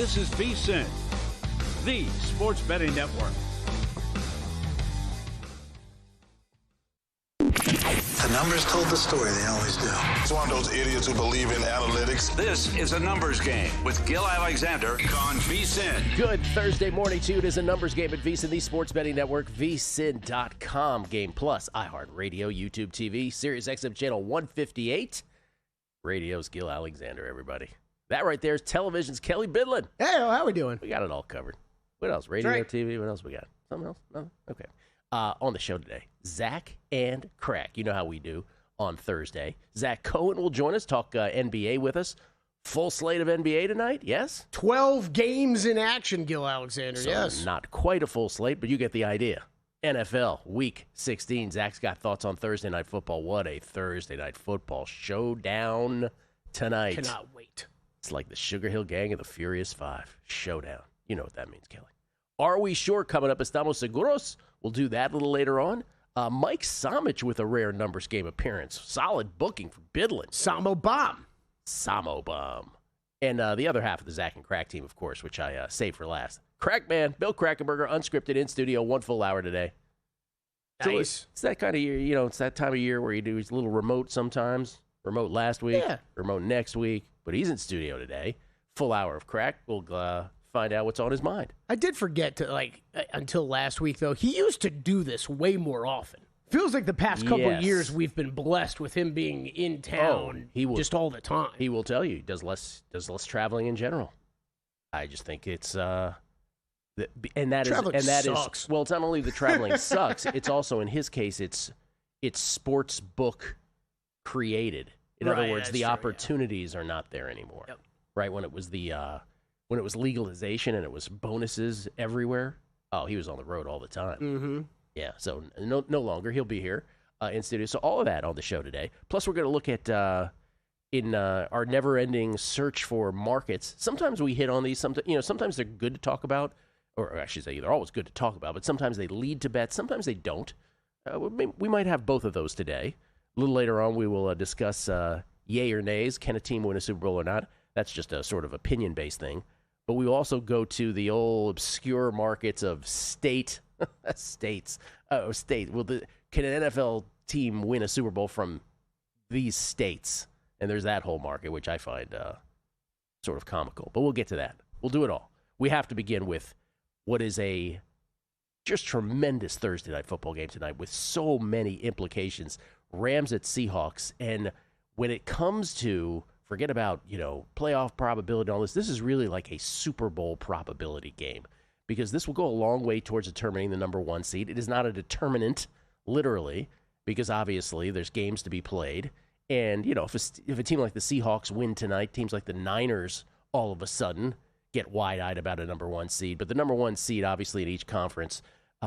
This is VSiN, the sports betting network. The numbers told the story, they always do. It's one of those idiots who believe in analytics. This is a numbers game with Gil Alexander on VSiN. Good Thursday morning to you. It is a numbers game at VSiN, the sports betting network, VSiN.com, Game Plus, iHeartRadio, YouTube TV, Sirius XM Channel 158. Radio's Gil Alexander, everybody. That right there is television's Kelly Bidlin. Hey, how we doing? We got it all covered. What else? Radio, right. TV, what else we got? Something else? No? Okay. On the show today, Zach and Crack. You know how we do on Thursday. Zach Cohen will join us, talk NBA with us. Full slate of NBA tonight, yes? 12 games in action, Gil Alexander, So yes. not quite a full slate, but you get the idea. NFL Week 16. Zach's got thoughts on Thursday Night Football. What a Thursday Night Football showdown tonight. Cannot wait. It's like the Sugar Hill Gang and the Furious Five. Showdown. You know what that means, Kelly. Are we sure? Coming up, Estamos Seguros. We'll do that a little later on. Mike Samich with a rare numbers game appearance. Solid booking for Bidlin. Samo Bomb. Samo Bomb. And the other half of the Zach and Crack team, of course, which I saved for last. Crackman, Bill Krackenberger, unscripted in studio, 1 full hour today. Nice. So it's that kind of year, it's that time of year where you do a little remote sometimes. Remote last week, remote next week. But he's in studio today. Full hour of Crack. We'll find out what's on his mind. I did forget to, until last week, though, he used to do this way more often. Feels like the past couple of years we've been blessed with him being in town just all the time. He will tell you he does less traveling in general. I just think it's well, it's not only the traveling sucks, it's also in his case it's sports book created. In other words, the opportunities are not there anymore. Yep. Right when it was when it was legalization and it was bonuses everywhere. Oh, he was on the road all the time. Mm-hmm. Yeah, so no longer. He'll be here in studio. So all of that on the show today. Plus, we're going to look at in our never-ending search for markets. Sometimes we hit on these. Sometimes they're good to talk about, or I should say, they're always good to talk about. But sometimes they lead to bets. Sometimes they don't. We might have both of those today. A little later on, we will discuss yay or nays. Can a team win a Super Bowl or not? That's just a sort of opinion-based thing. But we will also go to the old obscure markets of states. Well, can an NFL team win a Super Bowl from these states? And there's that whole market, which I find sort of comical. But we'll get to that. We'll do it all. We have to begin with what is a just tremendous Thursday Night Football game tonight with so many implications. Rams at Seahawks. And when it comes to, forget about, playoff probability and all this, this is really like a Super Bowl probability game. Because this will go a long way towards determining the number one seed. It is not a determinant, literally, because obviously there's games to be played. And, if a team like the Seahawks win tonight, teams like the Niners all of a sudden get wide-eyed about a number one seed. But the number one seed, obviously, at each conference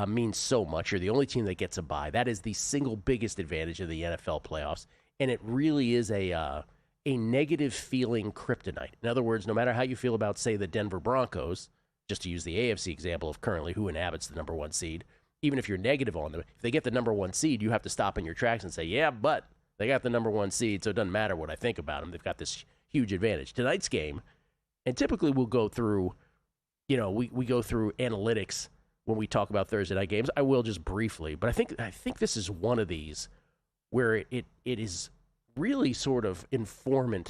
means so much. You're the only team that gets a bye. That is the single biggest advantage of the NFL playoffs. And it really is a negative feeling kryptonite. In other words, no matter how you feel about, say, the Denver Broncos, just to use the AFC example of currently who inhabits the number one seed, even if you're negative on them, if they get the number one seed, you have to stop in your tracks and say, yeah, but they got the number one seed, so it doesn't matter what I think about them. They've got this huge advantage. Tonight's game, and typically we'll go through, we go through analytics when we talk about Thursday night games. I will just briefly, but I think this is one of these where it is really sort of informing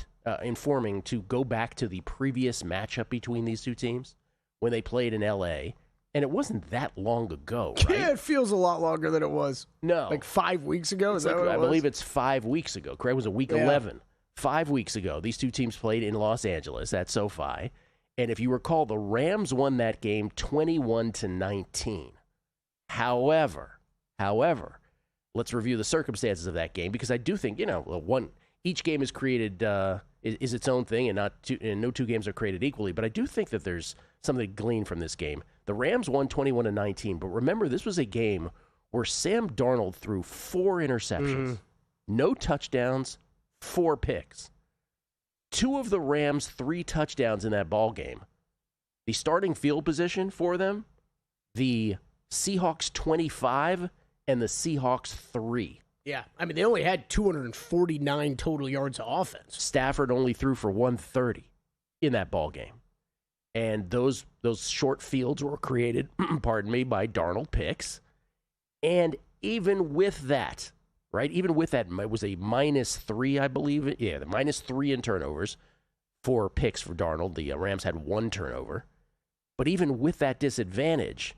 to go back to the previous matchup between these two teams when they played in L.A., and it wasn't that long ago, right? Yeah, it feels a lot longer than it was. No. Like 5 weeks ago? Is that what it was? I believe it's 5 weeks ago. Correct? It was week 11. 5 weeks ago, these two teams played in Los Angeles at SoFi. And if you recall, the Rams won that game 21-19. However, let's review the circumstances of that game, because I do think, each game is created is its own thing, and no two games are created equally. But I do think that there's something to glean from this game. The Rams won 21-19, but remember, this was a game where Sam Darnold threw 4 interceptions, no touchdowns, 4 picks. 2 of the Rams' 3 touchdowns in that ball game. The starting field position for them, the Seahawks 25 and the Seahawks 3. Yeah, they only had 249 total yards of offense. Stafford only threw for 130 in that ball game. And those short fields were created, pardon me, by Darnold picks. And even with that, right, even with that, it was a -3, I believe. Yeah, the -3 in turnovers for picks for Darnold. The Rams had 1 turnover. But even with that disadvantage,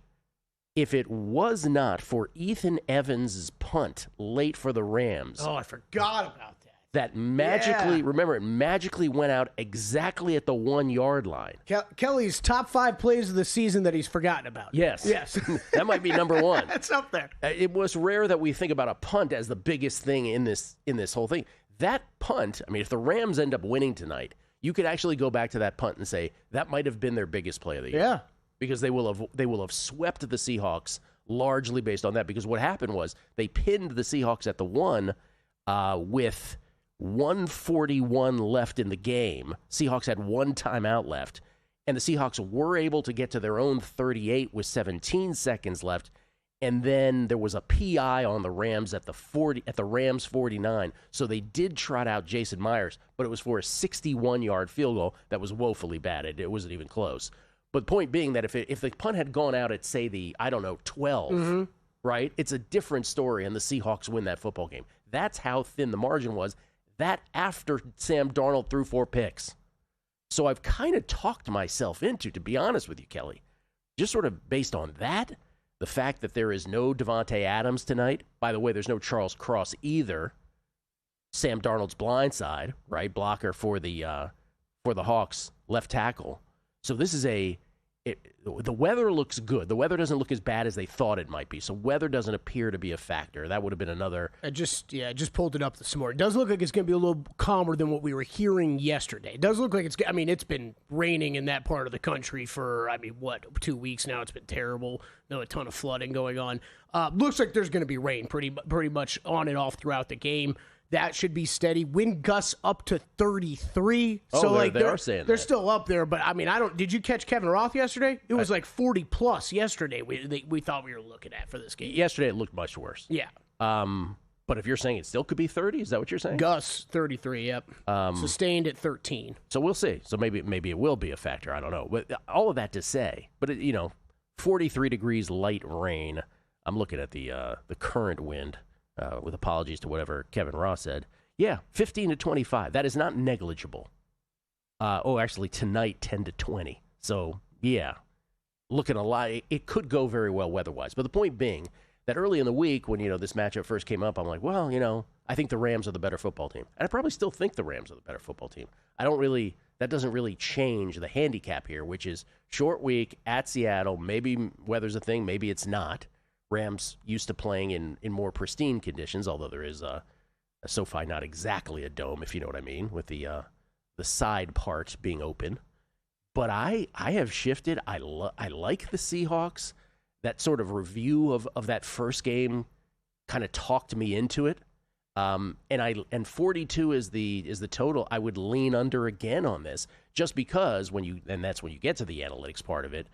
if it was not for Ethan Evans' punt late for the Rams. Oh, I forgot about that. That magically, remember, it magically went out exactly at the 1-yard line. Kelly's top 5 plays of the season that he's forgotten about. Yes. That might be number 1. That's up there. It was rare that we think about a punt as the biggest thing in this whole thing. That punt, I mean, if the Rams end up winning tonight, you could actually go back to that punt and say that might have been their biggest play of the year. Yeah. Because they will have swept the Seahawks largely based on that. Because what happened was they pinned the Seahawks at the 1 with 1:41 left in the game. Seahawks had 1 timeout left, and the Seahawks were able to get to their own 38 with 17 seconds left, and then there was a PI on the Rams at the Rams 49. So they did trot out Jason Myers, but it was for a 61-yard field goal that was woefully bad. It wasn't even close. But the point being that if the punt had gone out at, say, the 12, right, it's a different story, and the Seahawks win that football game. That's how thin the margin was. That after Sam Darnold threw 4 picks. So I've kind of talked myself into, to be honest with you, Kelly, just sort of based on that, the fact that there is no Devontae Adams tonight. By the way, there's no Charles Cross either. Sam Darnold's blind side, right, blocker for the Hawks, left tackle. So this is the weather looks good. The weather doesn't look as bad as they thought it might be. So weather doesn't appear to be a factor. That would have been another. I just pulled it up this morning. It does look like it's going to be a little calmer than what we were hearing yesterday. It does look like it's been raining in that part of the country for, 2 weeks now. It's been terrible. A ton of flooding going on. Looks like there's going to be rain pretty much on and off throughout the game. That should be steady. Wind gusts up to 33. So they're saying they're still up there, but did you catch Kevin Roth yesterday? It was like 40 plus yesterday. We thought we were looking at for this game. Yesterday it looked much worse. Yeah. But if you're saying it still could be 30, is that what you're saying? Gusts 33. Yep. Sustained at 13. So we'll see. So maybe it will be a factor. I don't know. But all of that to say, 43 degrees light rain. I'm looking at the current wind. With apologies to whatever Kevin Ross said. Yeah, 15 to 25. That is not negligible. Actually, tonight, 10 to 20. So, yeah, looking a lot. It could go very well weather-wise. But the point being that early in the week when, this matchup first came up, I'm like, well, I think the Rams are the better football team. And I probably still think the Rams are the better football team. That doesn't really change the handicap here, which is short week at Seattle. Maybe weather's a thing, maybe it's not. Rams used to playing in more pristine conditions, although there is a SoFi, not exactly a dome, if you know what I mean, with the side part being open. But I have shifted. I like the Seahawks. That sort of review of that first game kind of talked me into it. And 42 is the total. I would lean under again on this, just because that's when you get to the analytics part of it.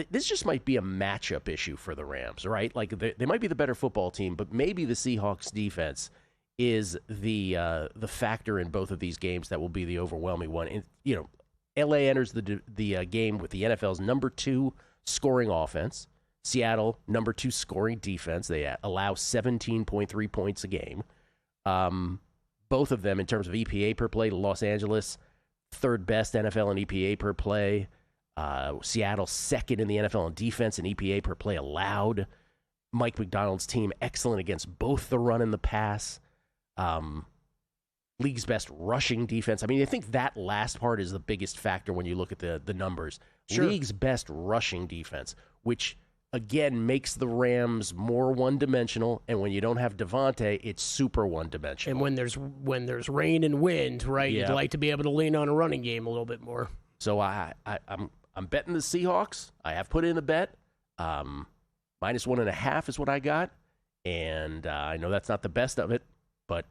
This just might be a matchup issue for the Rams, right? Like they might be the better football team, but maybe the Seahawks defense is the factor in both of these games that will be the overwhelming one. And, LA enters the game with the NFL's number 2 scoring offense. Seattle, number 2 scoring defense. They allow 17.3 points a game. Both of them in terms of EPA per play. Los Angeles, 3rd best NFL in EPA per play. Seattle, 2nd in the NFL in defense and EPA per play allowed. Mike McDonald's team, excellent against both the run and the pass. League's best rushing defense. I think that last part is the biggest factor when you look at the numbers. Sure. League's best rushing defense, which, again, makes the Rams more one-dimensional. And when you don't have Devontae, it's super one-dimensional. And when there's rain and wind, right, You'd like to be able to lean on a running game a little bit more. So I'm betting the Seahawks. I have put in the bet. -1.5 is what I got. And I know that's not the best of it, but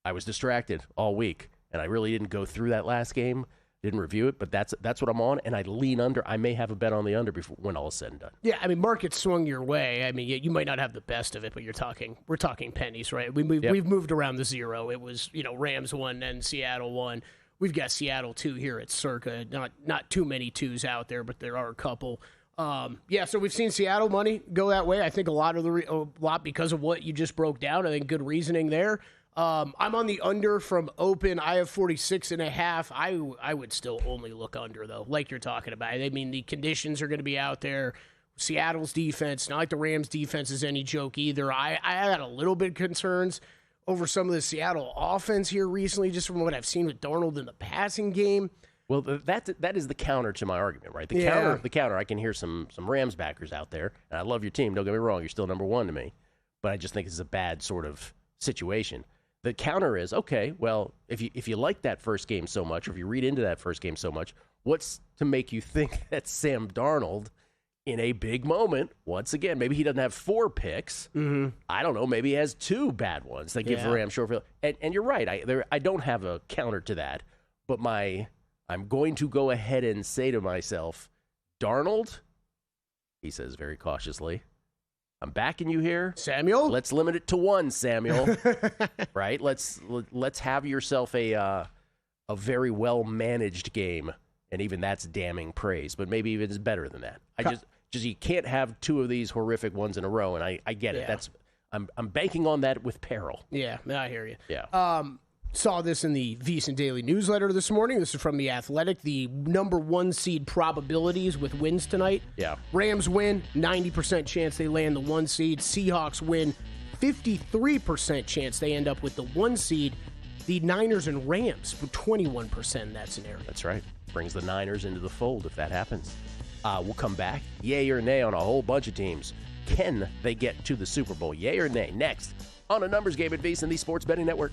I was distracted all week. And I really didn't go through that last game, didn't review it, but that's what I'm on. And I lean under. I may have a bet on the under when all is said and done. Yeah, market swung your way. You might not have the best of it, but we're talking pennies, right? We've moved around the zero. It was, Rams won and Seattle won. we've got Seattle 2 here at Circa. Not too many 2s out there, but there are a couple. So we've seen Seattle money go that way. I think a lot because of what you just broke down. I think good reasoning there. I'm on the under from open. I have 46.5. I would still only look under, though, like you're talking about. I mean, the conditions are going to be out there. Seattle's defense, not like the Rams' defense is any joke either. I had a little bit of concerns over some of the Seattle offense here recently, just from what I've seen with Darnold in the passing game. Well, that is the counter to my argument, right? The counter. I can hear some Rams backers out there, and I love your team. Don't get me wrong, you're still number one to me, but I just think it's a bad sort of situation. The counter is, okay, well, if you like that first game so much, or if you read into that first game so much, what's to make you think that Sam Darnold, in a big moment, once again, maybe he doesn't have 4 picks. Mm-hmm. I don't know. Maybe he has 2 bad ones that give the Rams short field. And you're right. I don't have a counter to that, but I'm going to go ahead and say to myself, Darnold, he says very cautiously, I'm backing you here, Samuel. Let's limit it to 1, Samuel. Right? Let's have yourself a very well managed game, and even that's damning praise. But maybe even it's better than that. Just you can't have 2 of these horrific ones in a row, and I get it. I'm banking on that with peril. Yeah, I hear you. Yeah. Saw this in the VSiN Daily newsletter this morning. This is from The Athletic. The number 1 seed probabilities with wins tonight. Yeah. Rams win, 90% chance they land the 1 seed. Seahawks win, 53% chance they end up with the 1 seed. The Niners and Rams with 21% in that scenario. That's right. Brings the Niners into the fold if that happens. We'll come back. Yay or nay on a whole bunch of teams. Can they get to the Super Bowl? Yay or nay? Next on a numbers game at VSiN, the Sports Betting Network.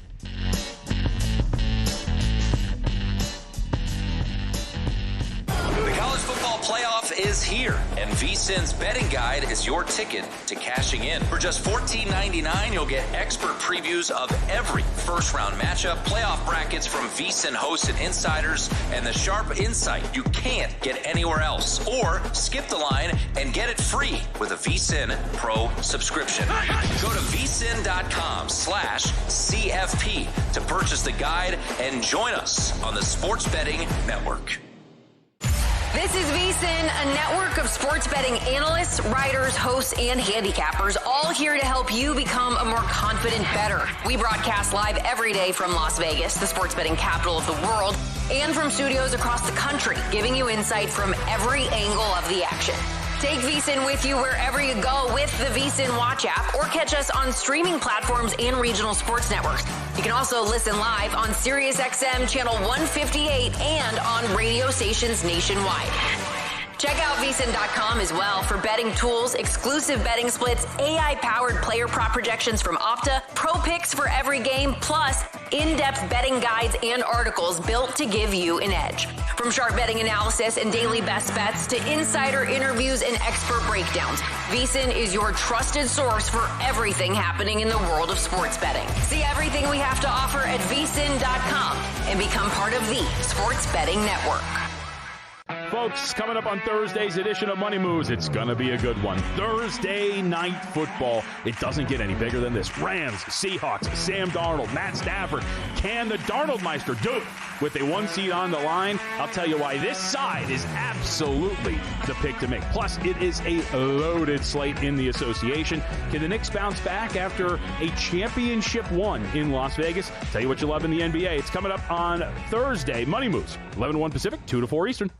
The college football playoff is here, and VSiN's betting guide is your ticket to cashing in. For just $14.99, you'll get expert previews of every first-round matchup, playoff brackets from VSiN hosts and insiders, and the sharp insight you can't get anywhere else. Or skip the line and get it free with a VSiN Pro subscription. Go to VSiN.com/CFP to purchase the guide and join us on the Sports Betting Network. This is VSiN, a network of sports betting analysts, writers, hosts, and handicappers, all here to help you become a more confident bettor. We broadcast live every day from Las Vegas, the sports betting capital of the world, and from studios across the country, giving you insight from every angle of the action. Take VSiN with you wherever you go with the VSiN Watch app, or catch us on streaming platforms and regional sports networks. You can also listen live on SiriusXM Channel 158 and on radio stations nationwide. Check out VSiN.com as well for betting tools, exclusive betting splits, AI-powered player prop projections from Opta, pro picks for every game, plus in-depth betting guides and articles built to give you an edge. From sharp betting analysis and daily best bets to insider interviews and expert breakdowns, VSiN is your trusted source for everything happening in the world of sports betting. See everything we have to offer at VSiN.com and become part of the Sports Betting Network. Folks, coming up on Thursday's edition of Money Moves, it's going to be a good one. Thursday night football. It doesn't get any bigger than this. Rams, Seahawks, Sam Darnold, Matt Stafford. Can the Darnoldmeister do it with a 1 seed on the line? I'll tell you why this side is absolutely the pick to make. Plus, it is a loaded slate in the association. Can the Knicks bounce back after a championship won in Las Vegas? Tell you what you love in the NBA. It's coming up on Thursday. Money Moves, 11-1 Pacific, 2 to 4 Eastern.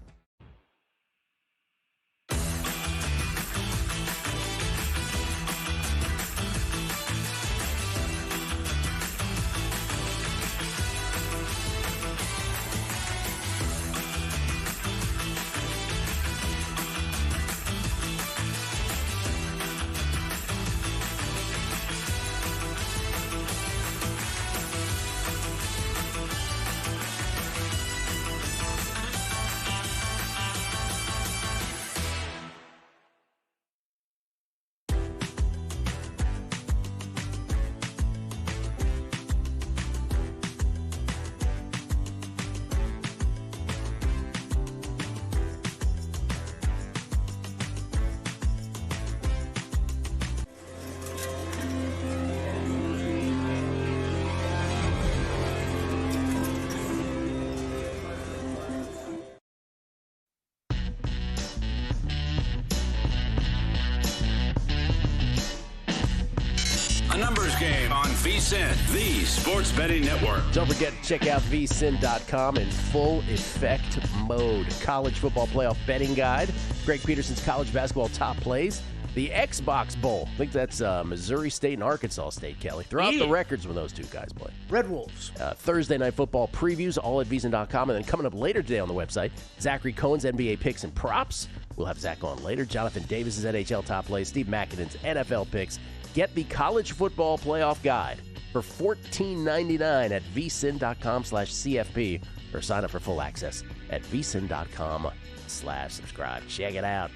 postgame on VSiN, the sports betting network. Don't forget to check out VSiN.com in full effect mode. College football playoff betting guide. Greg Peterson's college basketball top plays. The Xbox Bowl. I think that's Missouri State and Arkansas State, Kelly. Throw out the records when those two guys play. Red Wolves. Thursday night football previews, all at VSiN.com. And then coming up later today on the website, Zachary Cohen's NBA picks and props. We'll have Zach on later. Jonathan Davis's NHL top plays. Steve Mackinaon's NFL picks. Get the college football playoff guide for $14.99 at VSiN.com/CFP or sign up for full access at VSiN.com/subscribe. Check it out.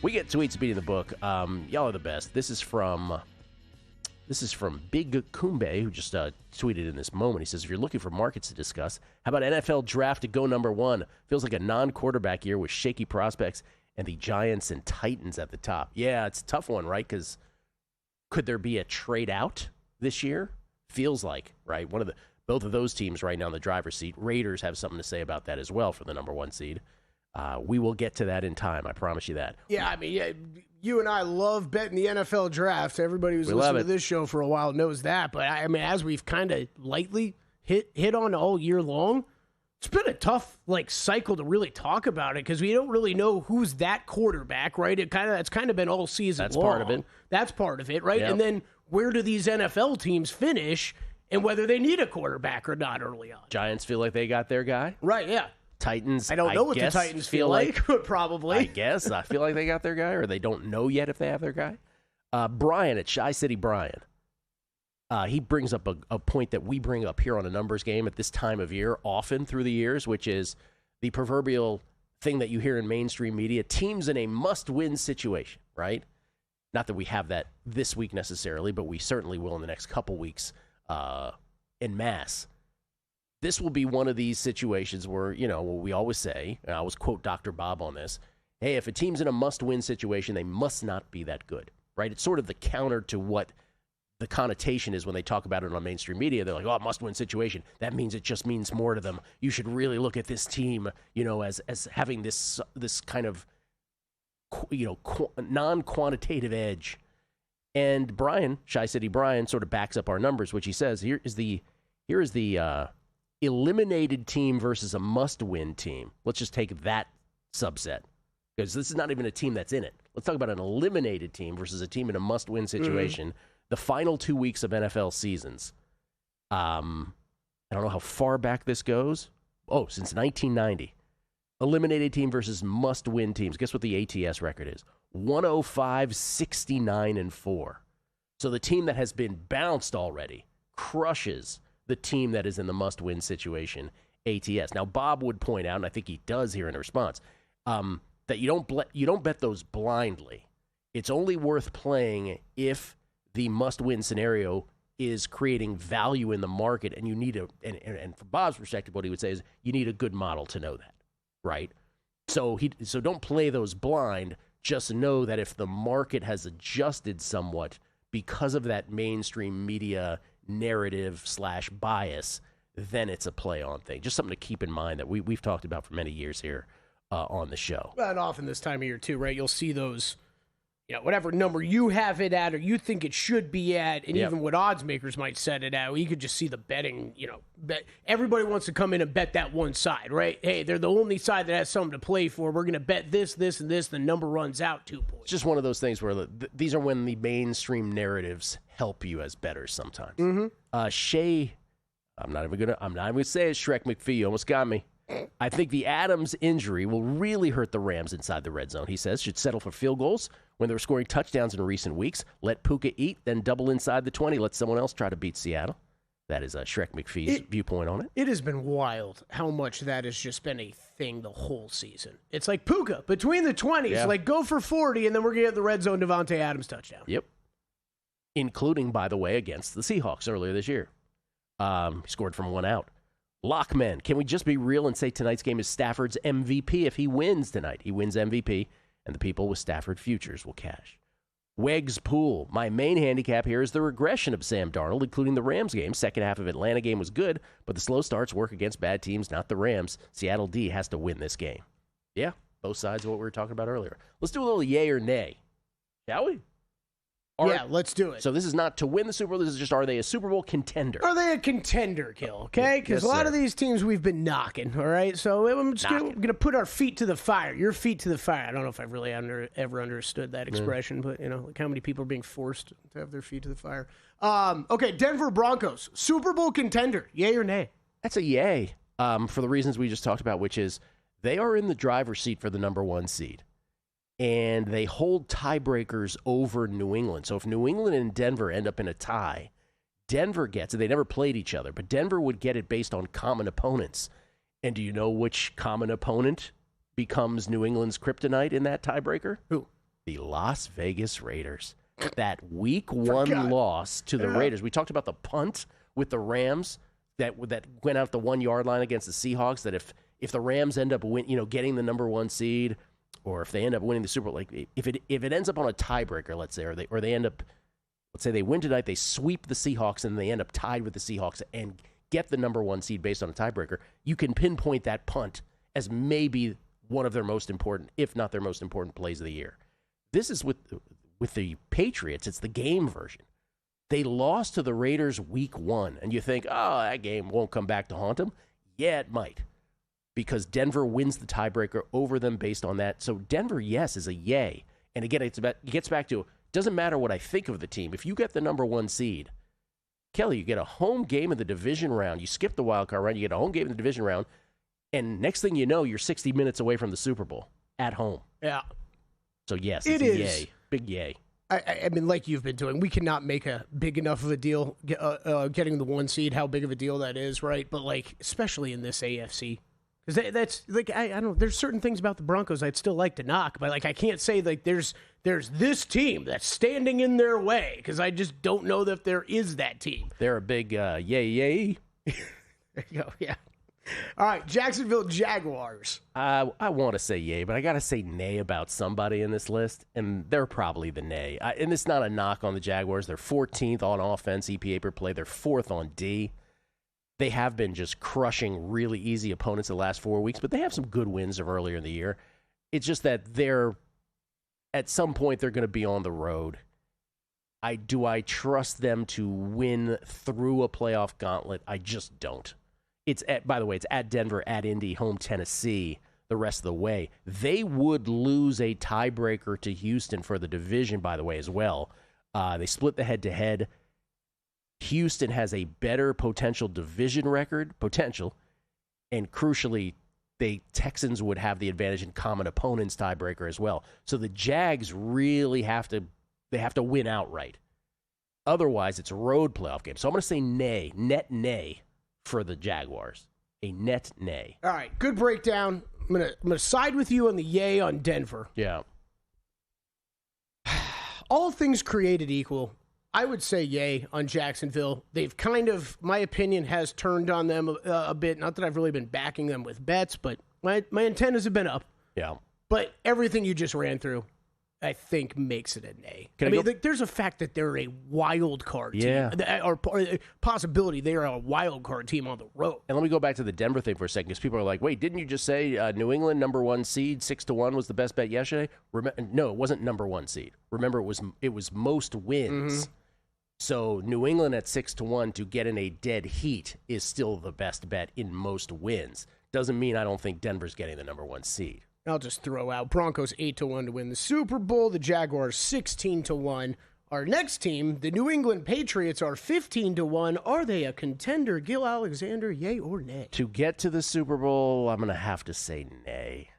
We get tweets beating the book. Y'all are the best. This is from Big Kumbe, who just tweeted in this moment. He says, if you're looking for markets to discuss, how about NFL draft to go number one? Feels like a non-quarterback year with shaky prospects and the Giants and Titans at the top. Yeah, it's a tough one, right? Because could there be a trade out this year? Feels like, right? Both of those teams right now in the driver's seat. Raiders have something to say about that as well for the number one seed. We will get to that in time. I promise you that. Yeah, I mean, you and I love betting the NFL draft. Everybody who's listened to this show for a while knows that. But, I mean, as we've kind of lightly hit on all year long, it's been a tough cycle to really talk about it because we don't really know who's that quarterback, right? It's kind of been all season long. That's part of it. That's part of it, right? Yep. And then where do these NFL teams finish and whether they need a quarterback or not early on? Giants feel like they got their guy? Right, yeah. Titans, I don't know what the Titans feel like, but probably. I guess. I feel like they got their guy, or they don't know yet if they have their guy. Brian at Shy City Brian, he brings up a point that we bring up here on a numbers game at this time of year often through the years, which is the proverbial thing that you hear in mainstream media, teams in a must-win situation, right? Not that we have that this week necessarily, but we certainly will in the next couple weeks en masse. This will be one of these situations where, what we always say, and I always quote Dr. Bob on this, hey, if a team's in a must-win situation, they must not be that good, right? It's sort of the counter to what the connotation is when they talk about it on mainstream media. They're like, oh, must-win situation. That means it just means more to them. You should really look at this team, as having this kind of, non-quantitative edge. And Brian, Shy City Brian, sort of backs up our numbers, which he says, here is the eliminated team versus a must-win team. Let's just take that subset because this is not even a team that's in it. Let's talk about an eliminated team versus a team in a must-win situation. Mm-hmm. The final 2 weeks of NFL seasons. I don't know how far back this goes. Oh, since 1990. Eliminated team versus must-win teams. Guess what the ATS record is? 105, 69, and 4. So the team that has been bounced already crushes the team that is in the must-win situation, ATS. Now, Bob would point out, and I think he does here in response, that you don't bet those blindly. It's only worth playing if the must-win scenario is creating value in the market, and you need and from Bob's perspective, what he would say is you need a good model to know that, right? So don't play those blind. Just know that if the market has adjusted somewhat because of that mainstream media narrative / bias, then it's a play on thing. Just something to keep in mind that we've talked about for many years here on the show. And often this time of year too, right? You'll see those, whatever number you have it at or you think it should be at, and even what odds makers might set it at, you could just see the betting, bet. Everybody wants to come in and bet that one side, right? Hey, they're the only side that has something to play for. We're going to bet this, this, and this. The number runs out 2 points. It's just one of those things where these are when the mainstream narratives help you as bettors sometimes. Mm-hmm. Shay, I'm not even gonna say it. Shrek McPhee, you almost got me. I think the Adams injury will really hurt the Rams inside the red zone. He says should settle for field goals when they were scoring touchdowns in recent weeks. Let Puka eat, then double inside the 20. Let someone else try to beat Seattle. That is Shrek McPhee's viewpoint on it. It has been wild how much that has just been a thing the whole season. It's like Puka between the 20s, go for 40, and then we're going to get the red zone Devontae Adams touchdown. Yep. Including, by the way, against the Seahawks earlier this year. He scored from one out. Lockman, can we just be real and say tonight's game is Stafford's MVP? If he wins tonight, he wins MVP, and the people with Stafford futures will cash. Wegs Pool, my main handicap here is the regression of Sam Darnold, including the Rams game. Second half of Atlanta game was good, but the slow starts work against bad teams, not the Rams. Seattle D has to win this game. Yeah, both sides of what we were talking about earlier. Let's do a little yay or nay, shall we? Yeah, let's do it. So this is not to win the Super Bowl. This is just, are they a Super Bowl contender? Are they a contender, Kill? Okay? Because Yes, a lot sir. of these teams we've been knocking, all right? So I'm just going to put our feet to the fire. Your feet to the fire. I don't know if I've really ever understood that expression, but, like how many people are being forced to have their feet to the fire. Okay, Denver Broncos, Super Bowl contender, yay or nay? That's a yay, for the reasons we just talked about, which is they are in the driver's seat for the number 1 seed. And they hold tiebreakers over New England. So if New England and Denver end up in a tie, Denver gets it. They never played each other, but Denver would get it based on common opponents. And do you know which common opponent becomes New England's kryptonite in that tiebreaker? Who? The Las Vegas Raiders. That week 1 loss to the Raiders. We talked about the punt with the Rams that went out the 1 yard line against the Seahawks, that if the Rams end up getting the number 1 seed, or if they end up winning the Super Bowl, like if it ends up on a tiebreaker, let's say, or they end up, let's say they win tonight, they sweep the Seahawks, and they end up tied with the Seahawks and get the number 1 seed based on a tiebreaker, you can pinpoint that punt as maybe one of their most important, if not their most important plays of the year. This is with the Patriots. It's the game version. They lost to the Raiders week 1, and you think, oh, that game won't come back to haunt them. Yeah, it might, because Denver wins the tiebreaker over them based on that. So Denver, yes, is a yay. And again, it gets back to, doesn't matter what I think of the team. If you get the number 1 seed, Kelly, you get a home game in the division round. You skip the wild card round. You get a home game in the division round. And next thing you know, you're 60 minutes away from the Super Bowl at home. Yeah. So, yes, it's a yay. Big yay. I mean, like you've been doing, we cannot make a big enough of a deal getting the 1 seed, how big of a deal that is, right? But, especially in this AFC. Because that's, I don't know, there's certain things about the Broncos I'd still like to knock, but, I can't say, there's this team that's standing in their way, because I just don't know that there is that team. They're a big yay. There you go, yeah. All right, Jacksonville Jaguars. I want to say yay, but I got to say nay about somebody in this list, and they're probably the nay. And it's not a knock on the Jaguars. They're 14th on offense, EPA per play. They're 4th on D. They have been just crushing really easy opponents the last 4 weeks, but they have some good wins of earlier in the year. It's just that at some point, they're going to be on the road. Do I trust them to win through a playoff gauntlet? I just don't. By the way, it's at Denver, at Indy, home Tennessee, the rest of the way. They would lose a tiebreaker to Houston for the division, by the way, as well. They split the head-to-head. Houston has a better potential division record, and crucially, the Texans would have the advantage in common opponents tiebreaker as well. So the Jags really have to win outright. Otherwise, it's a road playoff game. So I'm going to say nay, net nay for the Jaguars. A net nay. All right, good breakdown. I'm gonna side with you on the yay on Denver. Yeah. All things created equal, I would say yay on Jacksonville. They've kind of, my opinion, has turned on them a bit. Not that I've really been backing them with bets, but my antennas have been up. Yeah. But everything you just ran through, I think, makes it a nay. There's a fact that they're a wild card team. Or possibility they are a wild card team on the road. And let me go back to the Denver thing for a second, because people are like, wait, didn't you just say New England, number 1 seed, 6-1 was the best bet yesterday? No, it wasn't number 1 seed. Remember, it was most wins. Mm-hmm. So New England at 6-1 to get in a dead heat is still the best bet in most wins. Doesn't mean I don't think Denver's getting the number 1 seed. I'll just throw out Broncos 8-1 to win the Super Bowl. The Jaguars 16-1. Our next team, the New England Patriots, are 15-1. Are they a contender? Gil Alexander, yay or nay? To get to the Super Bowl, I'm going to have to say nay.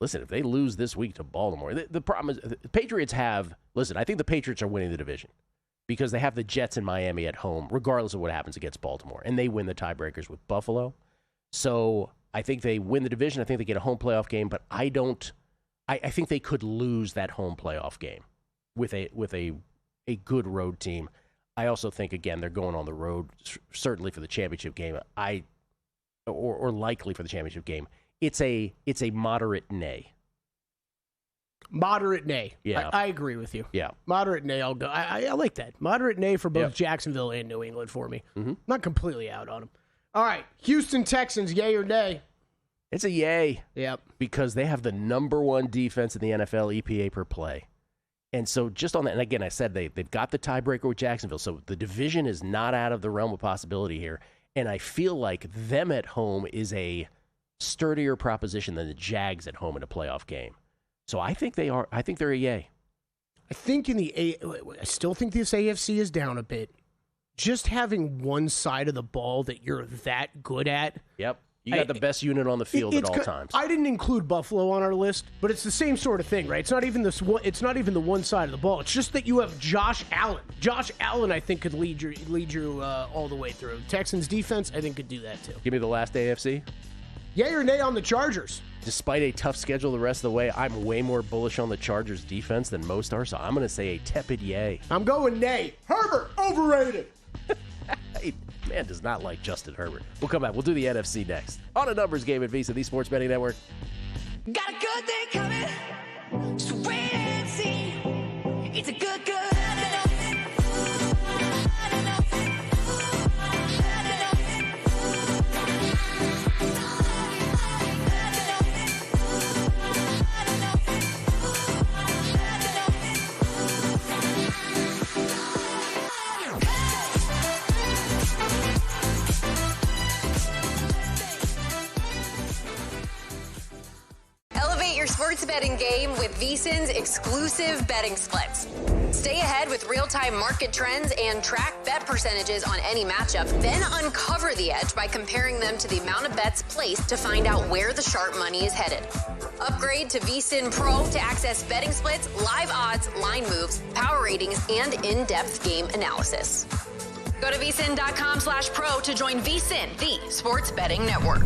Listen, if they lose this week to Baltimore, the problem is the Patriots have. Listen, I think the Patriots are winning the division because they have the Jets in Miami at home, regardless of what happens against Baltimore, and they win the tiebreakers with Buffalo. So I think they win the division. I think they get a home playoff game, but I don't. I think they could lose that home playoff game with a good road team. I also think, again, they're going on the road, certainly for the championship game. Or likely for the championship game. It's a moderate nay. Moderate nay. Yeah, I agree with you. Yeah, moderate nay. I'll go. I like that. Moderate nay for both Jacksonville and New England for me. Mm-hmm. Not completely out on them. All right, Houston Texans, yay or nay? It's a yay. Yep. Because they have the number 1 defense in the NFL EPA per play. And so just on that, and again, I said they've got the tiebreaker with Jacksonville, so the division is not out of the realm of possibility here. And I feel like them at home is a sturdier proposition than the Jags at home in a playoff game. So I think they are. I think they're a yay. I think I still think this AFC is down a bit. Just having one side of the ball that you're that good at. Yep. You got the best unit on the field at all times. I didn't include Buffalo on our list, but it's the same sort of thing, right? It's not even it's not even the one side of the ball. It's just that you have Josh Allen. Josh Allen, I think, could lead you all the way through. Texans defense, I think, could do that too. Give me the last AFC. Yay or nay on the Chargers? Despite a tough schedule the rest of the way, I'm way more bullish on the Chargers defense than most are, so I'm going to say a tepid yay. I'm going nay. Herbert, overrated. Hey, man does not like Justin Herbert. We'll come back. We'll do the NFC next. On a numbers game at VSiN, the Sports Betting Network. Got a good thing coming, so wait and see. It's a good. Your sports betting game with VSiN's exclusive betting splits. Stay ahead with real-time market trends and track bet percentages on any matchup. Then uncover the edge by comparing them to the amount of bets placed to find out where the sharp money is headed. Upgrade to VSiN Pro to access betting splits, live odds, line moves, power ratings, and in-depth game analysis. Go to VSiN.com/pro to join VSiN, the sports betting network.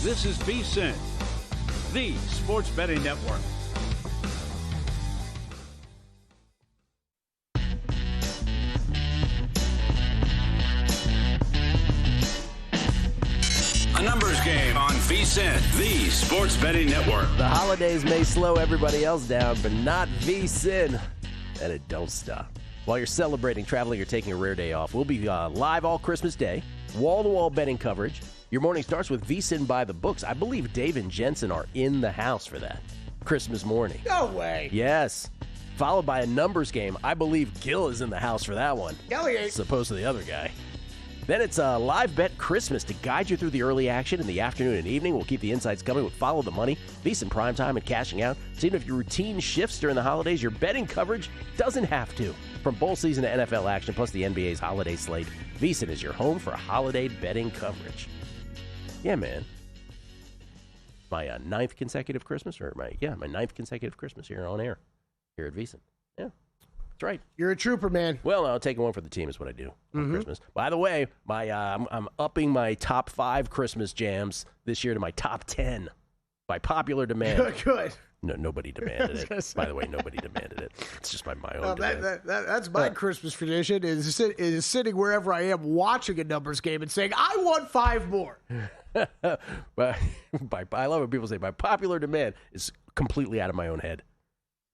This is VSiN, the sports betting network. Numbers Game on VSiN, the Sports Betting Network. The holidays may slow everybody else down, but not VSiN. And it don't stop. While you're celebrating, traveling, or taking a rare day off, we'll be live all Christmas Day. Wall-to-wall betting coverage. Your morning starts with VSiN by the books. I believe Dave and Jensen are in the house for that Christmas morning. No way. Yes. Followed by a numbers game. I believe Gil is in the house for that one. Elliot. As opposed to the other guy. Then it's a live bet Christmas to guide you through the early action in the afternoon and evening. We'll keep the insights coming with Follow the Money, VSiN Primetime, and Cashing Out. So even if your routine shifts during the holidays, your betting coverage doesn't have to. From bowl season to NFL action, plus the NBA's holiday slate, VSiN is your home for holiday betting coverage. Yeah, man. My ninth consecutive Christmas, my ninth consecutive Christmas here on air, here at VSiN. Yeah. That's right. You're a trooper, man. Well, I'll take one for the team is what I do on Christmas. By the way, I'm upping my top 5 Christmas jams this year to my top 10 by popular demand. Good. No, nobody demanded it. By the way, nobody demanded it. It's just my own demand. That's my Christmas tradition is sitting wherever I am watching a numbers game and saying, I want 5 more. But I love when people say my popular demand is completely out of my own head.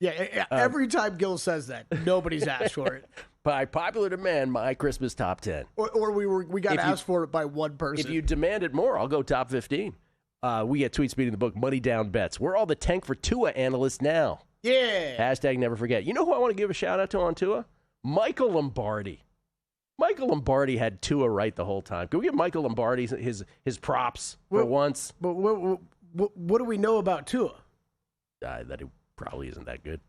Yeah, every time Gil says that, nobody's asked for it. By popular demand, my Christmas top 10. Or we got asked for it by one person. If you demand it more, I'll go top 15. We get tweet speeding the book, Money Down Bets. We're all the tank for Tua analysts now. Yeah. Hashtag never forget. You know who I want to give a shout out to on Tua? Michael Lombardi. Michael Lombardi had Tua right the whole time. Can we give Michael Lombardi his props for once? But what do we know about Tua? That he probably isn't that good.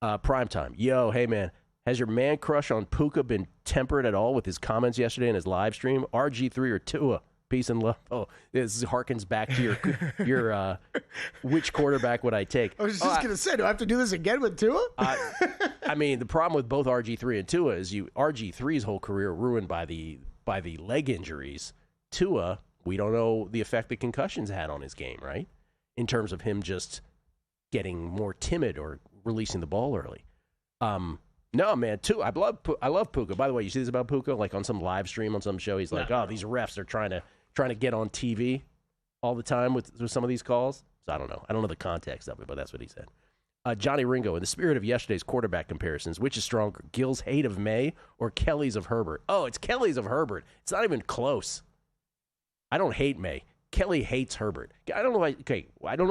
Primetime. Yo, hey, man. Has your man crush on Puka been tempered at all with his comments yesterday in his live stream? RG3 or Tua? Peace and love. Oh, this harkens back to your which quarterback would I take? I was just going to say, do I have to do this again with Tua? I mean, the problem with both RG3 and Tua is RG3's whole career ruined by the leg injuries. Tua, we don't know the effect the concussions had on his game, right? In terms of him just getting more timid or releasing the ball early. No, man, Tua, I love Puka. By the way, you see this about Puka? Like on some live stream on some show, he's like, these refs are trying to get on TV all the time with some of these calls. So I don't know. I don't know the context of it, but that's what he said. Johnny Ringo, in the spirit of yesterday's quarterback comparisons, which is stronger, Gil's hate of May or Kelly's of Herbert? Oh, it's Kelly's of Herbert. It's not even close. I don't hate May. Kelly hates Herbert. I don't know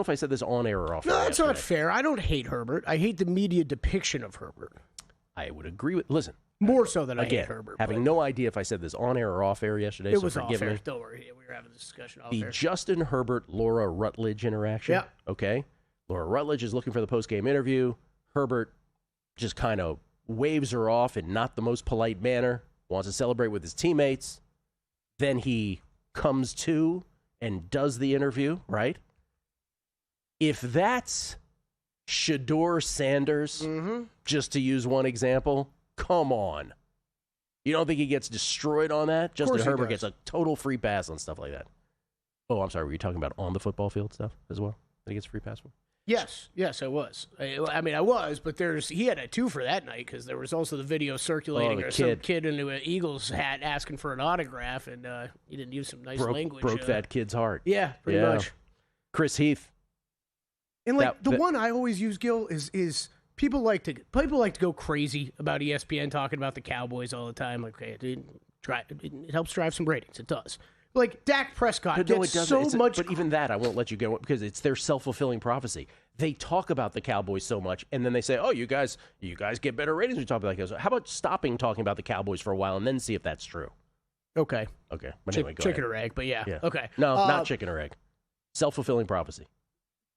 if I said this on air or off air. No, that's not fair. I don't hate Herbert. I hate the media depiction of Herbert. I would agree with. Listen, more so than I hate Herbert. Having no idea if I said this on air or off air yesterday. It was so off forgive air. me. Don't worry, we were having this discussion off the air. Justin Herbert Laura Rutledge interaction. Yeah. Okay. Laura Rutledge is looking for the post game interview. Herbert just kind of waves her off in not the most polite manner. Wants to celebrate with his teammates. Then he comes to and does the interview. Right. If that's Shedeur Sanders, just to use one example, come on. You don't think he gets destroyed on that? Justin Herbert gets a total free pass on stuff like that. Oh, I'm sorry. Were you talking about on the football field stuff as well that he gets a free pass for? Yes, I was. I mean, I was, but he had a 2 for that night because there was also the video circulating of some kid in an Eagles hat asking for an autograph, and he didn't use some nice language. Broke that kid's heart. Yeah, pretty much. Chris Heath. And the one I always use, Gil, is people like to go crazy about ESPN talking about the Cowboys all the time. Like, okay, it helps drive some ratings. It does. Like Dak Prescott gets so much. But even that, I won't let you go because it's their self-fulfilling prophecy. They talk about the Cowboys so much, and then they say, "Oh, you guys get better ratings." We talk about the Cowboys. How about stopping talking about the Cowboys for a while and then see if that's true? Okay. But anyway, go chicken ahead. or egg, but yeah. Okay. No, not chicken or egg. Self-fulfilling prophecy.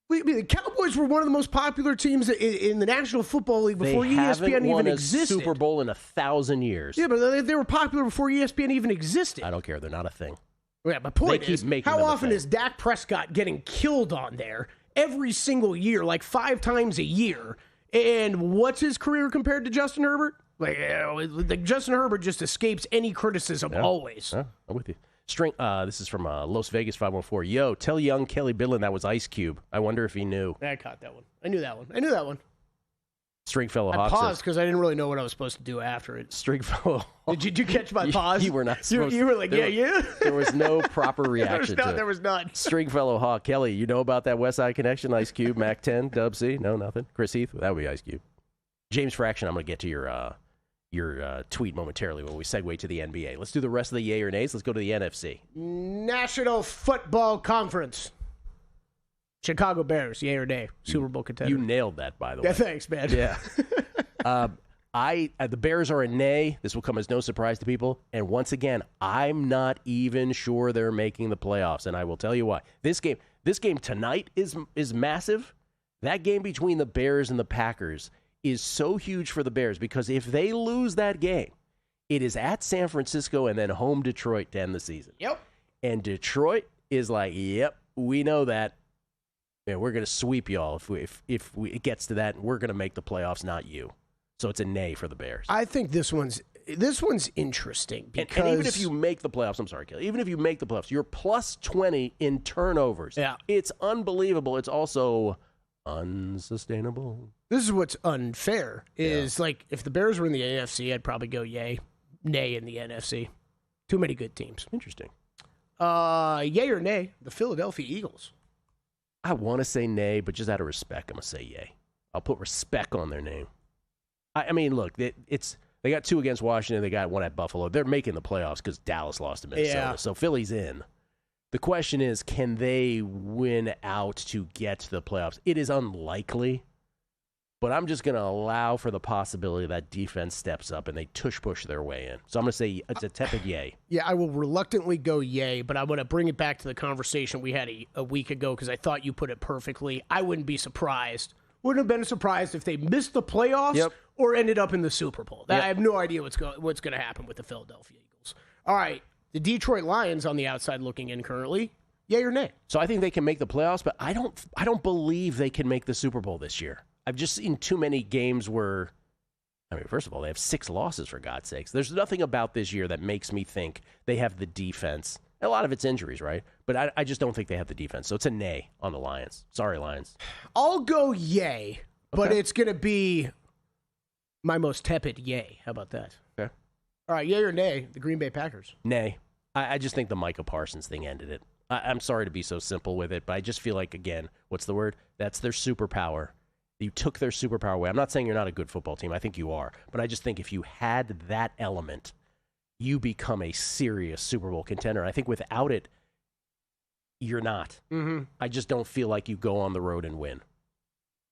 The Cowboys were one of the most popular teams in the National Football League before ESPN even existed. Super Bowl in 1,000 years. Yeah, but they were popular before ESPN even existed. I don't care. They're not a thing. Yeah, my point is, how often is Dak Prescott getting killed on there every single year, like 5 times a year? And what's his career compared to Justin Herbert? Like Justin Herbert just escapes any criticism always. Yeah, I'm with you. This is from Las Vegas 514. Yo, tell young Kelly Billin that was Ice Cube. I wonder if he knew. I caught that one. I knew that one. Stringfellow I Hawk paused says, because I didn't really know what I was supposed to do after it. Stringfellow Hawk. Did you catch my pause? You were not supposed You were like, there yeah. There was no proper reaction to it. There was none. Stringfellow Hawk. Kelly, you know about that West Side Connection? Ice Cube, Mac 10, Dub C? No, nothing. Chris Heath? That would be Ice Cube. James Fraction, I'm going to get to your tweet momentarily when we segue to the NBA. Let's do the rest of the yay or nays. Let's go to the NFC. National Football Conference. Chicago Bears, yay or nay? Super Bowl contender. You nailed that, by the way. Yeah, thanks, man. Yeah. The Bears are a nay. This will come as no surprise to people. And once again, I'm not even sure they're making the playoffs, and I will tell you why. This game tonight is massive. That game between the Bears and the Packers is so huge for the Bears because if they lose that game, it is at San Francisco and then home Detroit to end the season. Yep. And Detroit is like, yep, we know that. Man, we're going to sweep y'all if it gets to that, and we're going to make the playoffs, not you. So it's a nay for the Bears. I think this one's interesting because and even if you make the playoffs, I'm sorry, Kelly, even if you make the playoffs, you're plus 20 in turnovers. Yeah. It's unbelievable. It's also unsustainable. This is what's unfair is like if the Bears were in the AFC, I'd probably go yay, nay in the NFC. Too many good teams. Interesting. Yay or nay, the Philadelphia Eagles. I want to say nay, but just out of respect, I'm going to say yay. I'll put respect on their name. I mean, look, they got 2 against Washington. They got 1 at Buffalo. They're making the playoffs because Dallas lost to Minnesota. Yeah. So Philly's in. The question is, can they win out to get to the playoffs? It is unlikely, but I'm just going to allow for the possibility that defense steps up and they tush-push their way in. So I'm going to say it's a tepid yay. Yeah, I will reluctantly go yay, but I'm going to bring it back to the conversation we had a week ago because I thought you put it perfectly. I wouldn't be surprised. Wouldn't have been surprised if they missed the playoffs or ended up in the Super Bowl. I have no idea what's going to happen with the Philadelphia Eagles. All right, the Detroit Lions on the outside looking in currently. Yay or nay? So I think they can make the playoffs, but I don't believe they can make the Super Bowl this year. I've just seen too many games where, I mean, first of all, they have 6 losses, for God's sakes. There's nothing about this year that makes me think they have the defense. A lot of it's injuries, right? But I just don't think they have the defense. So it's a nay on the Lions. Sorry, Lions. I'll go yay, but it's going to be my most tepid yay. How about that? Okay. All right, yay or nay, the Green Bay Packers? Nay. I just think the Micah Parsons thing ended it. I'm sorry to be so simple with it, but I just feel like, again, what's the word? That's their superpower. You took their superpower away. I'm not saying you're not a good football team. I think you are. But I just think if you had that element, you become a serious Super Bowl contender. I think without it, you're not. Mm-hmm. I just don't feel like you go on the road and win.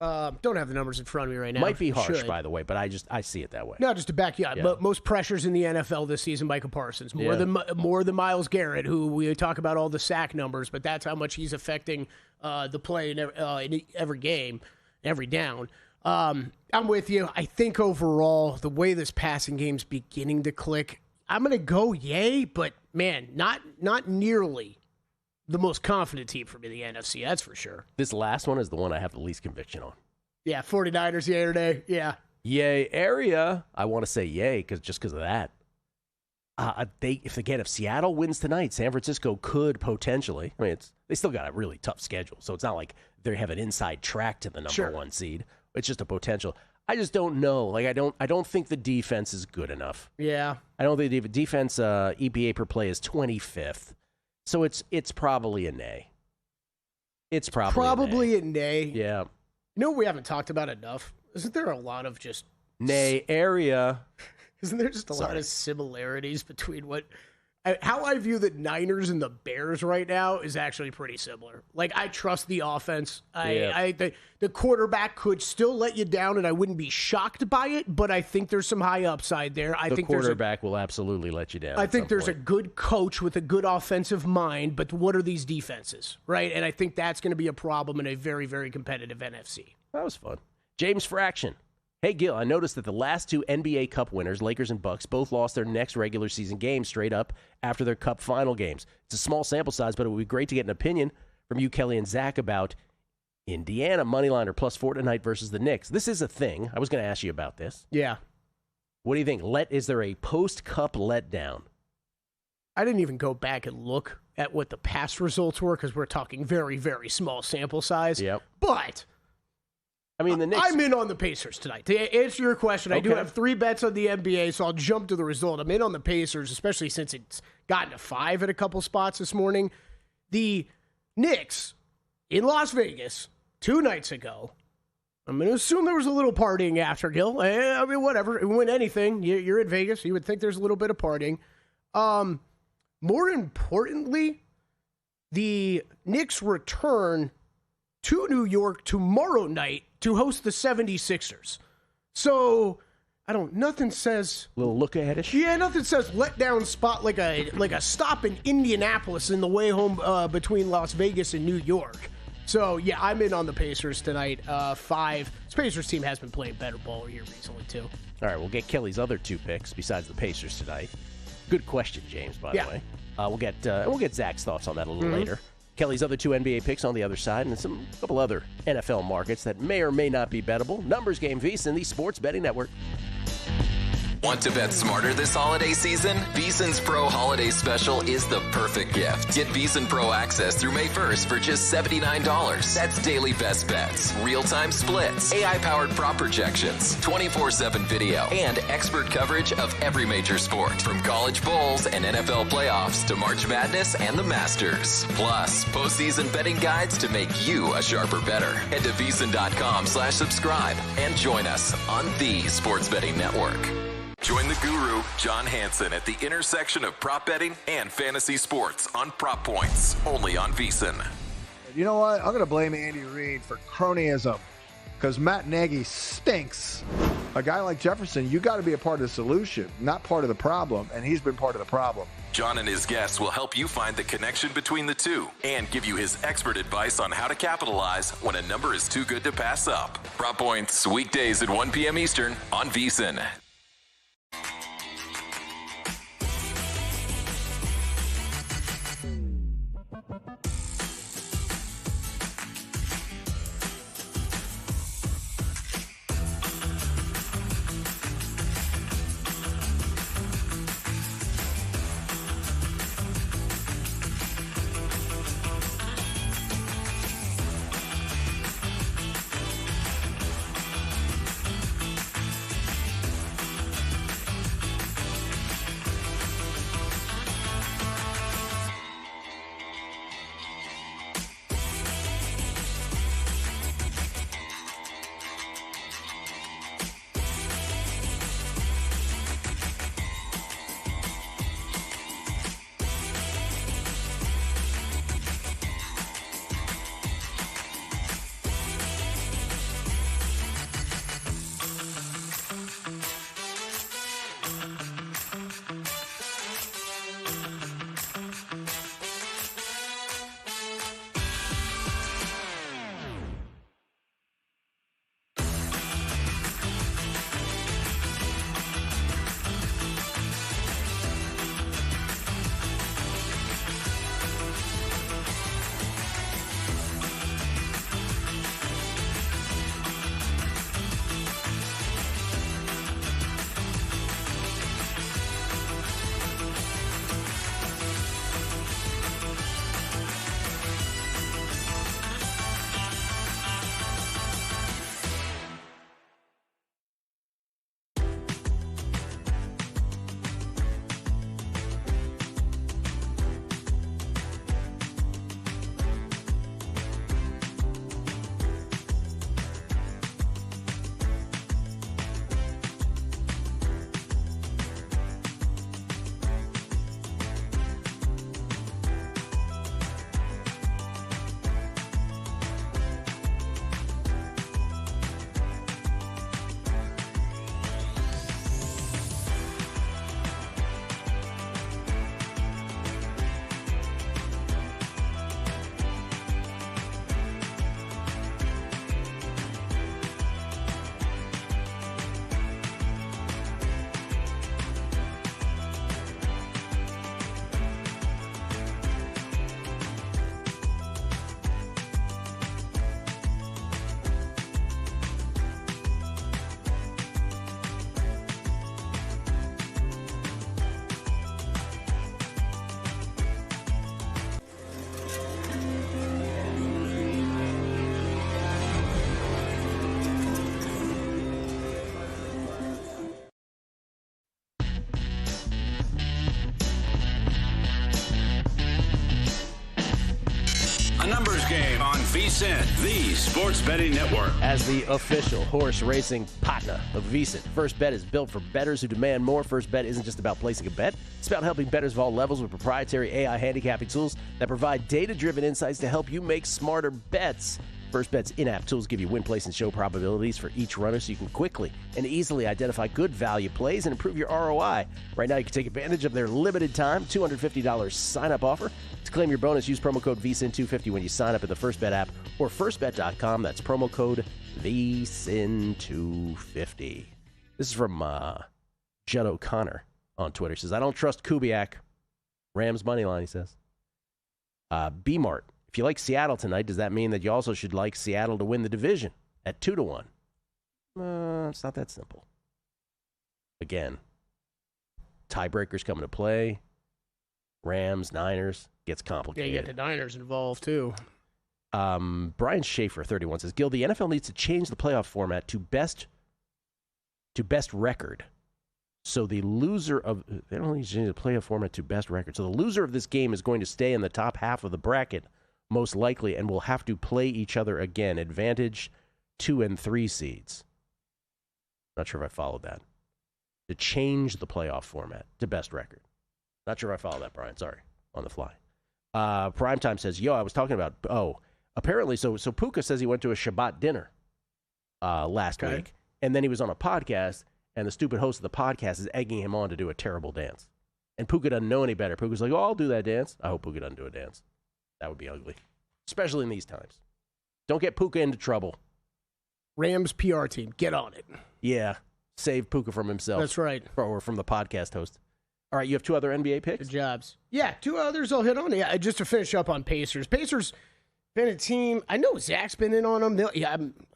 Don't have the numbers in front of me right now. Might be harsh, by the way, but I see it that way. No, just to back you up. Yeah. Most pressures in the NFL this season, Micah Parsons. More than Myles Garrett, who we talk about all the sack numbers, but that's how much he's affecting the play in every game, every down. I'm with you. I think overall, the way this passing game's beginning to click, I'm going to go yay, but man, not nearly the most confident team for me, the NFC, that's for sure. This last one is the one I have the least conviction on. Yeah, 49ers, yay or nay? Yeah. Yay area. I want to say yay just because of that. If Seattle wins tonight, San Francisco could potentially. I mean, they still got a really tough schedule, so it's not like they have an inside track to the number 1 seed. It's just a potential. I just don't know. Like I don't think the defense is good enough. Yeah. I don't think the defense EPA per play is 25th. So it's probably a nay. It's probably a nay. Yeah. You know what we haven't talked about enough? Isn't there a lot of just nay area? Isn't there just a lot of similarities between how I view the Niners and the Bears right now is actually pretty similar. Like, I trust the offense. The quarterback could still let you down, and I wouldn't be shocked by it, but I think there's some high upside there. I think quarterback will absolutely let you down. I think there's a good coach with a good offensive mind, but what are these defenses, right? And I think that's going to be a problem in a very, very competitive NFC. That was fun. James Fraction. Hey, Gil, I noticed that the last 2 NBA Cup winners, Lakers and Bucks, both lost their next regular season game straight up after their Cup final games. It's a small sample size, but it would be great to get an opinion from you, Kelly, and Zach about Indiana moneyline or +4 tonight versus the Knicks. This is a thing. I was going to ask you about this. Yeah. What do you think? Is there a post-Cup letdown? I didn't even go back and look at what the past results were because we're talking very, very small sample size. Yep. But I mean, the Knicks. I'm in on the Pacers tonight. To answer your question, I do have 3 bets on the NBA, so I'll jump to the result. I'm in on the Pacers, especially since it's gotten to 5 at a couple spots this morning. The Knicks in Las Vegas 2 nights ago. I'm going to assume there was a little partying after, Gil. I mean, whatever. Win anything. You're in Vegas. You would think there's a little bit of partying. More importantly, the Knicks return to New York tomorrow night to host the 76ers. So, nothing says... Little look ahead-ish? Yeah, nothing says letdown spot like a stop in Indianapolis in the way home between Las Vegas and New York. So, yeah, I'm in on the Pacers tonight. 5. This Pacers team has been playing better ball here recently, too. All right, we'll get Kelly's other 2 picks besides the Pacers tonight. Good question, James, by the way. We'll get Zach's thoughts on that a little later. Kelly's other 2 NBA picks on the other side, and a couple other NFL markets that may or may not be bettable. Numbers Game VSiN, the Sports Betting Network. Want to bet smarter this holiday season? VSiN's Pro Holiday Special is the perfect gift. Get VSiN Pro access through May 1st for just $79. That's daily best bets, real-time splits, AI-powered prop projections, 24/7 video, and expert coverage of every major sport, from college bowls and NFL playoffs to March Madness and the Masters. Plus, postseason betting guides to make you a sharper bettor. Head to VSiN.com/subscribe and join us on the Sports Betting Network. Join the guru, John Hansen, at the intersection of prop betting and fantasy sports on Prop Points, only on VSiN. You know what? I'm going to blame Andy Reid for cronyism because Matt Nagy stinks. A guy like Jefferson, you got to be a part of the solution, not part of the problem, and he's been part of the problem. John and his guests will help you find the connection between the two and give you his expert advice on how to capitalize when a number is too good to pass up. Prop Points, weekdays at 1 p.m. Eastern on VSiN. A numbers game on VSiN, the sports betting network. As the official horse racing partner of VSiN, First Bet is built for bettors who demand more. First Bet isn't just about placing a bet. It's about helping bettors of all levels with proprietary AI handicapping tools that provide data-driven insights to help you make smarter bets. First Bet's in-app tools give you win, place, and show probabilities for each runner so you can quickly and easily identify good value plays and improve your ROI. Right now, you can take advantage of their limited time $250 sign-up offer. To claim your bonus, use promo code VSIN250 when you sign up at the First Bet app or firstbet.com. That's promo code VSIN250. This is from Judd O'Connor on Twitter. He says, I don't trust Kubiak. Rams money line, he says. B-Mart. If you like Seattle tonight, does that mean that you also should like Seattle to win the division at 2-1? It's not that simple. Again, tiebreakers come into play. Rams, Niners, gets complicated. Yeah, you get the Niners involved, too. Brian Schaefer, 31, says, Gil, the NFL needs to change the playoff format to best record. So the loser of they don't need to change the playoff format to best record. So the loser of this game is going to stay in the top half of the bracket, most likely, and will have to play each other again. Advantage 2 and 3 seeds. Not sure if I followed that. To change the playoff format to best record. Not sure if I followed that, Brian. Sorry. On the fly. Primetime says, I was talking about, apparently, so Puka says he went to a Shabbat dinner last week, and then he was on a podcast, and the stupid host of the podcast is egging him on to do a terrible dance. And Puka doesn't know any better. Puka's like, I'll do that dance. I hope Puka doesn't do a dance. That would be ugly, especially in these times. Don't get Puka into trouble. Rams PR team, get on it. Yeah, save Puka from himself. That's right. Or from the podcast host. All right, you have 2 other NBA picks? Good jobs. Yeah, 2 others I'll hit on. Yeah, just to finish up on Pacers. Pacers been a team. I know Zach's been in on them.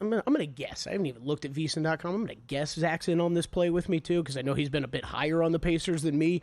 I'm going to guess. I haven't even looked at VSiN.com. I'm going to guess Zach's in on this play with me, too, because I know he's been a bit higher on the Pacers than me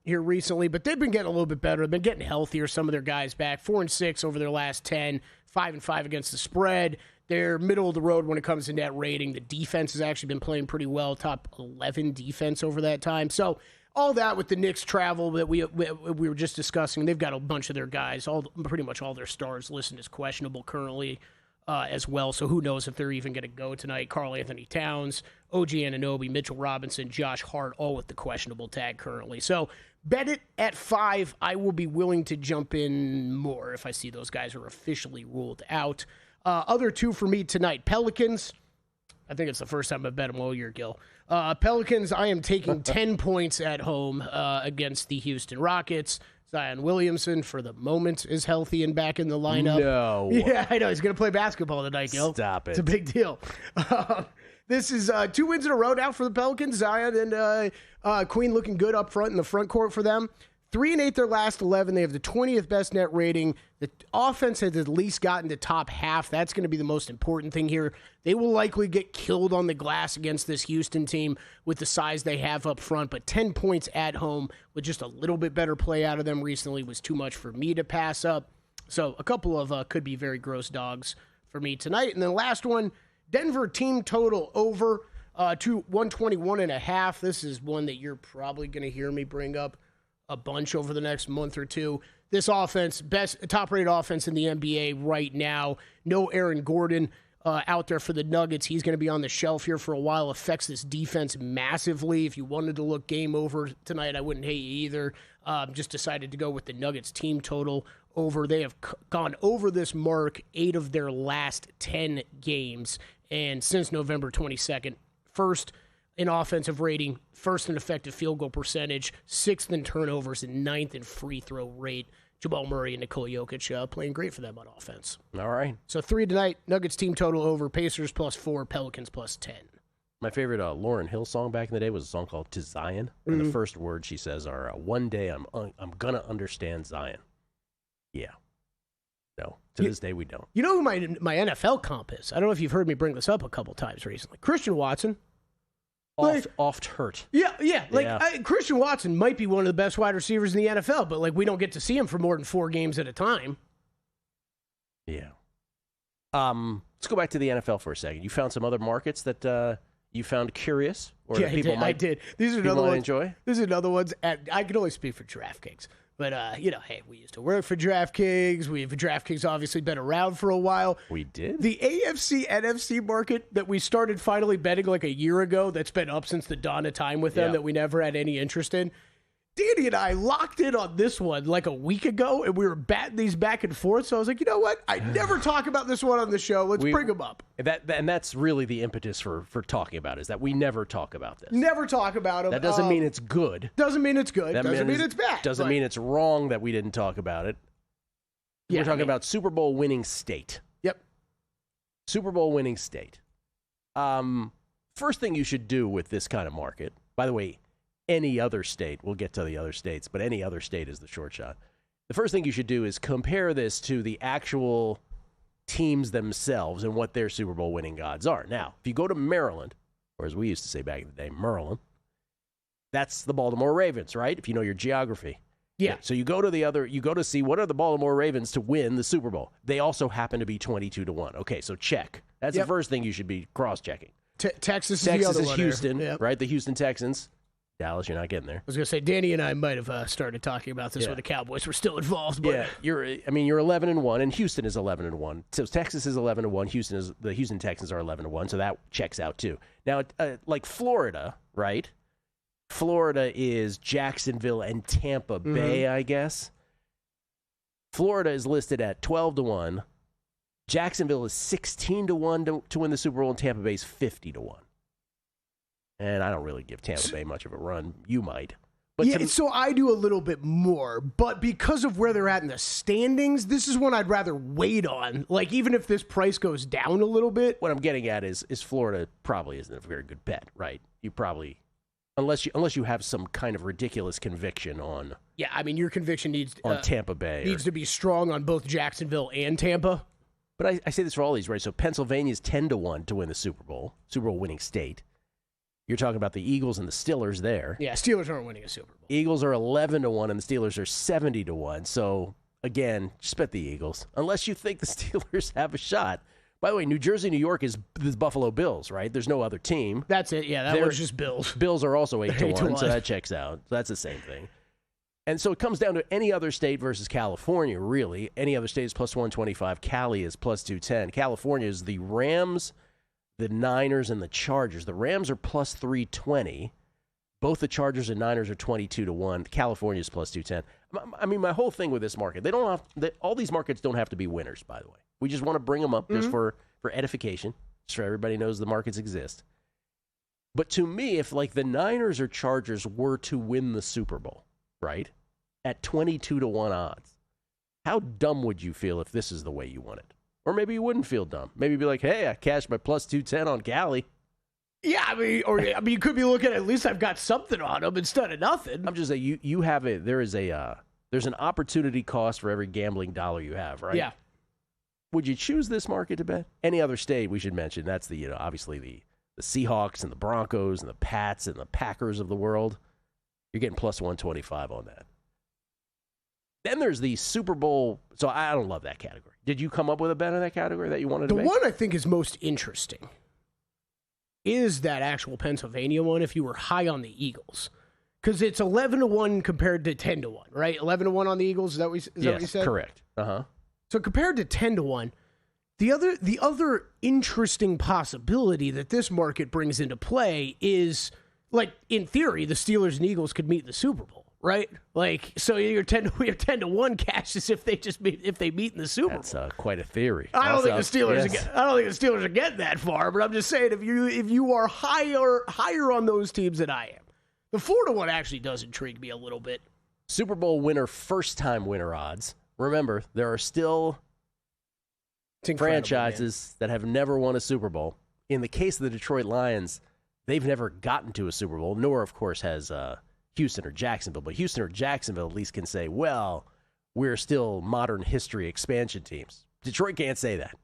here recently. But they've been getting a little bit better. They've been getting healthier, some of their guys back. 4-6 over their last 10, 5-5 against the spread. They're middle of the road when it comes to net rating. The defense has actually been playing pretty well, top 11 defense over that time. So all that with the Knicks travel that we were just discussing, they've got a bunch of their guys, pretty much all their stars listed as questionable currently as well. So who knows if they're even going to go tonight. Karl Anthony Towns, OG Anunoby, Mitchell Robinson, Josh Hart, all with the questionable tag currently. So bet it at 5. I will be willing to jump in more if I see those guys are officially ruled out. Other 2 for me tonight. Pelicans. I think it's the first time I've bet them all year, Gil. Pelicans, I am taking 10 points at home against the Houston Rockets. Zion Williamson, for the moment, is healthy and back in the lineup. No. Yeah, I know. He's going to play basketball tonight, Gil. Stop it. It's a big deal. This is 2 wins in a row now for the Pelicans. Zion and Queen looking good up front in the front court for them. 3-8 their last 11. They have the 20th best net rating. The offense has at least gotten to top half. That's going to be the most important thing here. They will likely get killed on the glass against this Houston team with the size they have up front, but 10 points at home with just a little bit better play out of them recently was too much for me to pass up. So a couple of could be very gross dogs for me tonight. And then last one, Denver team total over to 121.5. This is one that you're probably going to hear me bring up a bunch over the next month or two. This offense, best top-rated offense in the NBA right now. No Aaron Gordon out there for the Nuggets. He's going to be on the shelf here for a while. Affects this defense massively. If you wanted to look game over tonight, I wouldn't hate you either. Just decided to go with the Nuggets team total over. They have gone over this mark 8 of their last 10 games. And since November 22nd, first in offensive rating, first in effective field goal percentage, 6th in turnovers, and 9th in free throw rate. Jamal Murray and Nikola Jokic playing great for them on offense. All right. So 3 tonight, Nuggets team total over, Pacers +4, Pelicans +10. My favorite Lauryn Hill song back in the day was a song called To Zion. And the first words she says are, one day I'm going to understand Zion. Yeah. No, to this day we don't. You know who my NFL comp is? I don't know if you've heard me bring this up a couple times recently. Christian Watson. Oft hurt. Yeah. Christian Watson might be one of the best wide receivers in the NFL, but we don't get to see him for more than 4 games at a time. Yeah. Let's go back to the NFL for a second. You found some other markets that you found curious, or that people might. I did. These are people another might ones. Enjoy. These are another ones. I can only speak for DraftKings. But, hey, we used to work for DraftKings. DraftKings obviously been around for a while. We did? The AFC, NFC market that we started finally betting like a year ago that's been up since the dawn of time with them that we never had any interest in. Danny and I locked in on this one like a week ago, and we were batting these back and forth. So I was like, you know what? I never talk about this one on the show. Let's bring them up. And that's really the impetus for talking about it, is that we never talk about this. Never talk about them. That doesn't mean it's good. Doesn't mean it's good. Doesn't mean it's bad. Doesn't mean it's wrong that we didn't talk about it. We're talking about Super Bowl winning state. Yep. Super Bowl winning state. First thing you should do with this kind of market, by the way, any other state, we'll get to the other states, but any other state is the short shot. The first thing you should do is compare this to the actual teams themselves and what their Super Bowl winning odds are. Now, if you go to Maryland, or as we used to say back in the day, Maryland, that's the Baltimore Ravens, right? If you know your geography. Yeah. So you go to see what are the Baltimore Ravens to win the Super Bowl. They also happen to be 22-1. Okay, so check. That's the first thing you should be cross-checking. Texas is Houston, right? The Houston Texans. Dallas, you're not getting there. I was going to say, Danny and I might have started talking about this when the Cowboys were still involved. But you're 11-1, and Houston is 11-1. So Texas is 11-1. The Houston Texans are 11-1, so that checks out too. Now, like Florida, right? Florida is Jacksonville and Tampa Bay, I guess. Florida is listed at 12-1. Jacksonville is 16-1 to win the Super Bowl, and Tampa Bay is 50-1. And I don't really give Tampa Bay much of a run. You might. But so I do a little bit more. But because of where they're at in the standings, this is one I'd rather wait on. Like, even if this price goes down a little bit. What I'm getting at is Florida probably isn't a very good bet, right? You probably, unless you have some kind of ridiculous conviction on. Yeah, I mean, your conviction needs on Tampa Bay needs to be strong on both Jacksonville and Tampa. But I say this for all these, right? So Pennsylvania is 10-1 to win the Super Bowl winning state. You're talking about the Eagles and the Steelers there. Yeah, Steelers aren't winning a Super Bowl. Eagles are 11-1 and the Steelers are 70-1. So, again, just bet the Eagles. Unless you think the Steelers have a shot. By the way, New Jersey, New York is the Buffalo Bills, right? There's no other team. That's it. Yeah, that was just Bills. Bills are also 8-1, so that checks out. So that's the same thing. And so it comes down to any other state versus California, really. Any other state is plus 125. Cali is plus 210. California is the Rams, the Niners, and the Chargers. The Rams are plus 320. Both the Chargers and Niners are 22-1. California is plus 210. I mean, my whole thing with this market, all these markets don't have to be winners, by the way. We just want to bring them up just for edification, so everybody knows the markets exist. But to me, if like the Niners or Chargers were to win the Super Bowl, right, at 22-1 odds, how dumb would you feel if this is the way you won it? Or maybe you wouldn't feel dumb. Maybe you'd be like, hey, I cashed my plus 210 on Cali. Yeah, I mean, you could be looking at least I've got something on them instead of nothing. I'm just saying, you have it. There's an opportunity cost for every gambling dollar you have, right? Yeah. Would you choose this market to bet? Any other state we should mention? That's obviously the Seahawks and the Broncos and the Pats and the Packers of the world. You're getting plus 125 on that. Then there's the Super Bowl. So I don't love that category. Did you come up with a bet in that category that you wanted to make? The one I think is most interesting is that actual Pennsylvania one if you were high on the Eagles. Because it's 11-1 compared to 10-1, right? 11-1 on the Eagles, is that what you said? Correct. Uh-huh. So compared to 10-1, the other interesting possibility that this market brings into play is, like, in theory, the Steelers and Eagles could meet in the Super Bowl. Right, like so, you're 10-1 cash as if they meet in the Super Bowl. That's quite a theory. I don't think the Steelers are getting that far, but I'm just saying if you are higher on those teams than I am, the 4-1 actually does intrigue me a little bit. Super Bowl winner, first time winner odds. Remember, there are still franchises that have never won a Super Bowl. In the case of the Detroit Lions, they've never gotten to a Super Bowl, nor of course has Houston or Jacksonville, but Houston or Jacksonville at least can say, well, we're still modern history expansion teams. Detroit can't say that.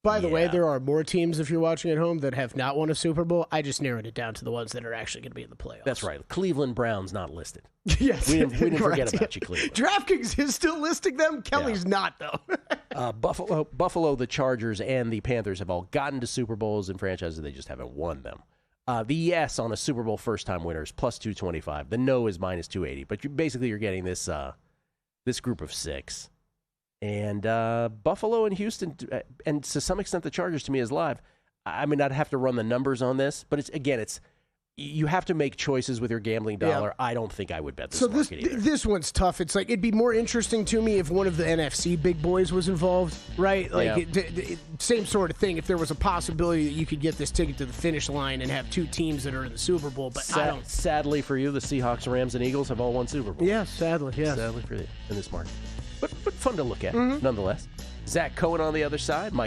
By the way, there are more teams, if you're watching at home, that have not won a Super Bowl. I just narrowed it down to the ones that are actually going to be in the playoffs. That's right. Cleveland Browns not listed. Yes. We didn't forget about you, Cleveland. DraftKings is still listing them. Kelly's not, though. Buffalo, the Chargers, and the Panthers have all gotten to Super Bowls and franchises. They just haven't won them. The yes on a Super Bowl first-time winner is plus 225. The no is minus 280. But you're getting this this group of 6. And Buffalo and Houston, and to some extent the Chargers to me is live. I mean, I'd have to run the numbers on this, but it's you have to make choices with your gambling dollar. Yeah. I don't think I would bet this market either. This one's tough. It's like it'd be more interesting to me if one of the NFC big boys was involved, right? Like same sort of thing. If there was a possibility that you could get this ticket to the finish line and have 2 teams that are in the Super Bowl, but I don't. Sadly for you, the Seahawks, Rams, and Eagles have all won Super Bowls. Yeah, sadly, yes. Sadly for you in this market, but fun to look at nonetheless. Zach Cohen on the other side, Mike